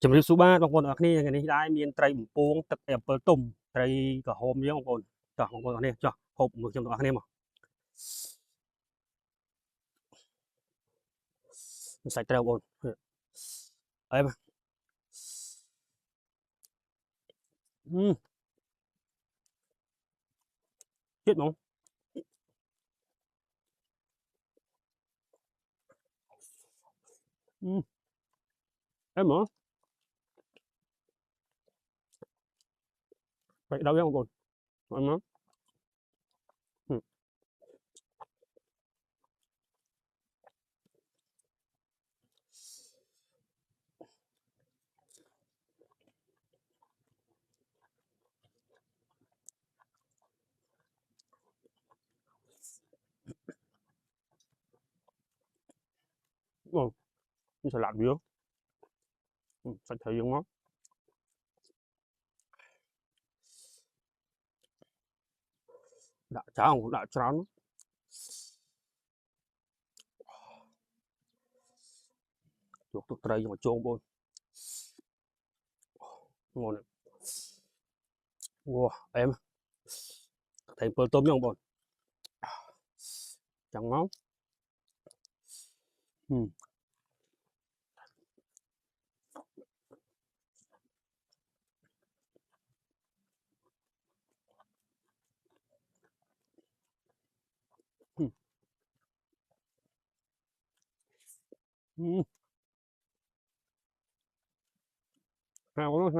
Chấm riêng số 3 bang ប្អូនអរគ្នាថ្ងៃនេះដែរមានត្រីបំពងទឹកត្រីអំពិលទុំត្រីក្រហមអញ្ចឹងបងប្អូនចោះបងប្អូនអរគ្នាចោះហូបមួយខ្ញុំទាំងអស់គ្នាមកសាច់ត្រីបងប្អូនអីមកជាតិហ្មងអីហ្មងបែកដល់យ៉ាងបងប្អូនអីមកអូនេះសាឡាត់វាសាច់ត្រីយើងមកដាក់ច្រើនដាក់ច្រើនយកទឹកត្រីយកមកជងបងប្អូនវ៉ាអែមត្រីអំពិលទុំហ្នឹងបងប្អូនចាំមកហើយបងប្អូនខ្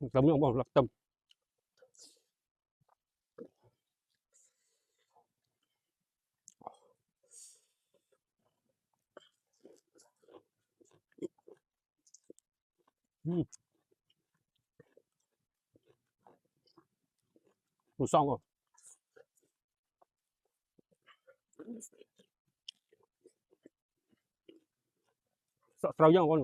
ញុំទឹមហ្នឹងបងលឹកទឹមមួយសងបងសក់ស្រូវយ៉ាងបង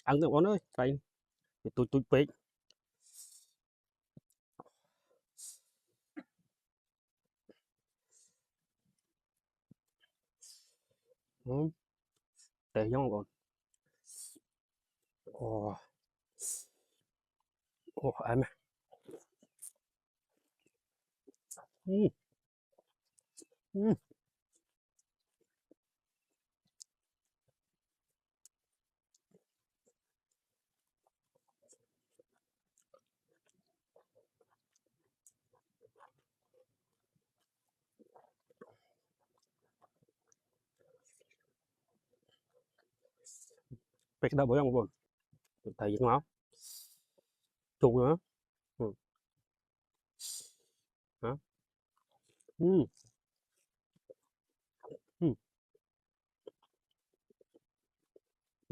ឆ្អឹងទៅបងអើយត្រីវាទូចពេកតែយ៉ាងបងអូអូអែមពេកដល់បងប្អូនត្រីយើងមកជុំណា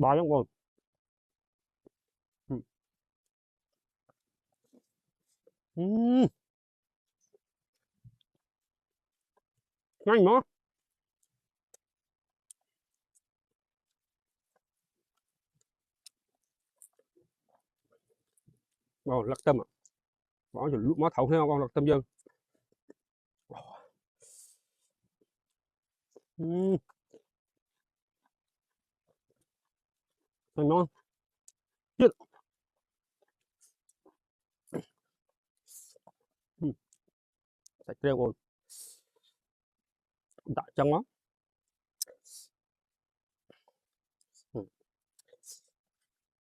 បាយបងប្អូនឆ្ងាញ់មកបងលឹកទឹមបងជលក់មកថោគ្នាបងលឹកទឹមយើងឆ្ងាញ់មកទៀតសាច់ត្រីបងដាក់ចឹងមក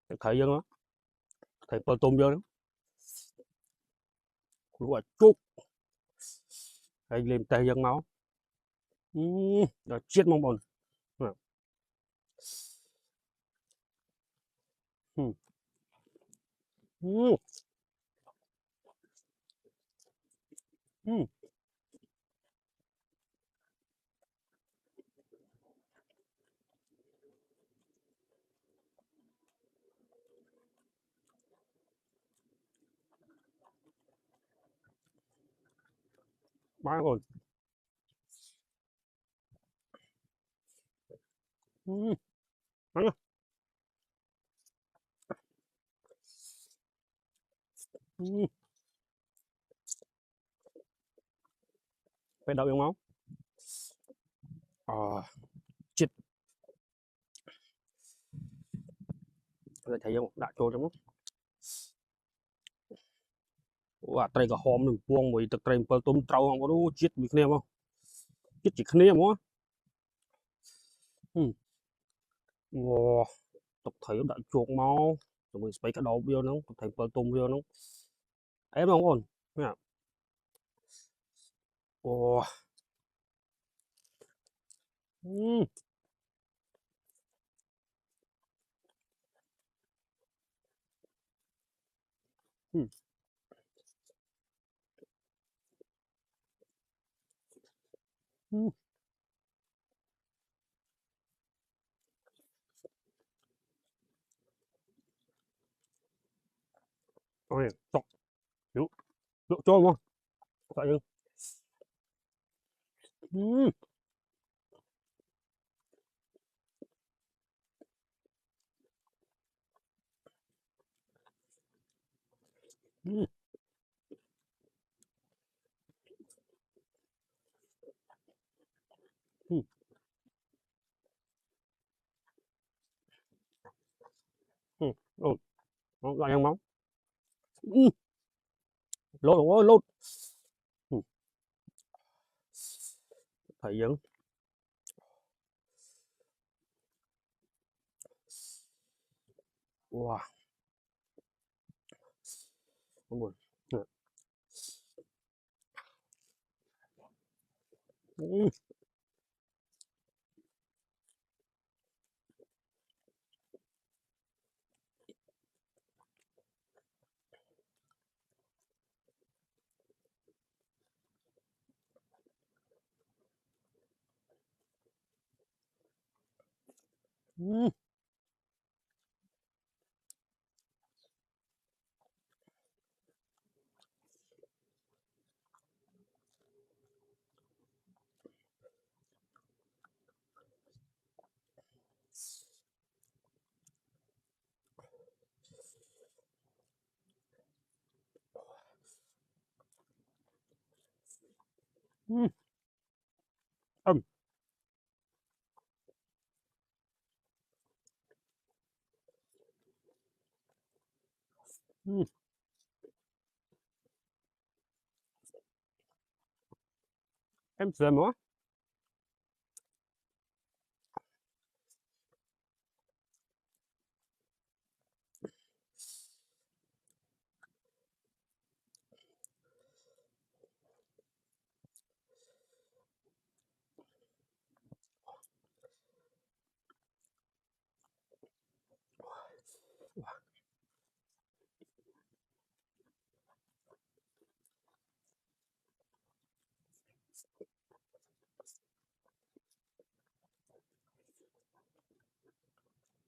ទឹកត្រីយើងមកត្រីពលទុំយើងលក់ឲ្យជុកហើយលេមតេះយើងមកដល់ជាតិបងប្អូន Má ơi. Ngon quá. Phải đậu vô máu. Chết. Rồi thấy không? Đã trôi trong đó.ត្រីក្រហមនឹងពងមួយទឹកត្រី7ទុំត្រូវបងប្អូនជាតិមួយគ្នាមកជាតិជាគ្នាមកវ៉ាទឹកត្រីដាក់ជោគមកជាមួយស្ពៃក្តោបវាហ្នឹងទឹកត្រី7ទុំវាហ្នឹងអេបងប្អូននេះអូôi chọc lụa lụa trôi không tại nhưng ôi lại ăn máu lột ôi lột thấy vẫn wow không buồn âm em xem nó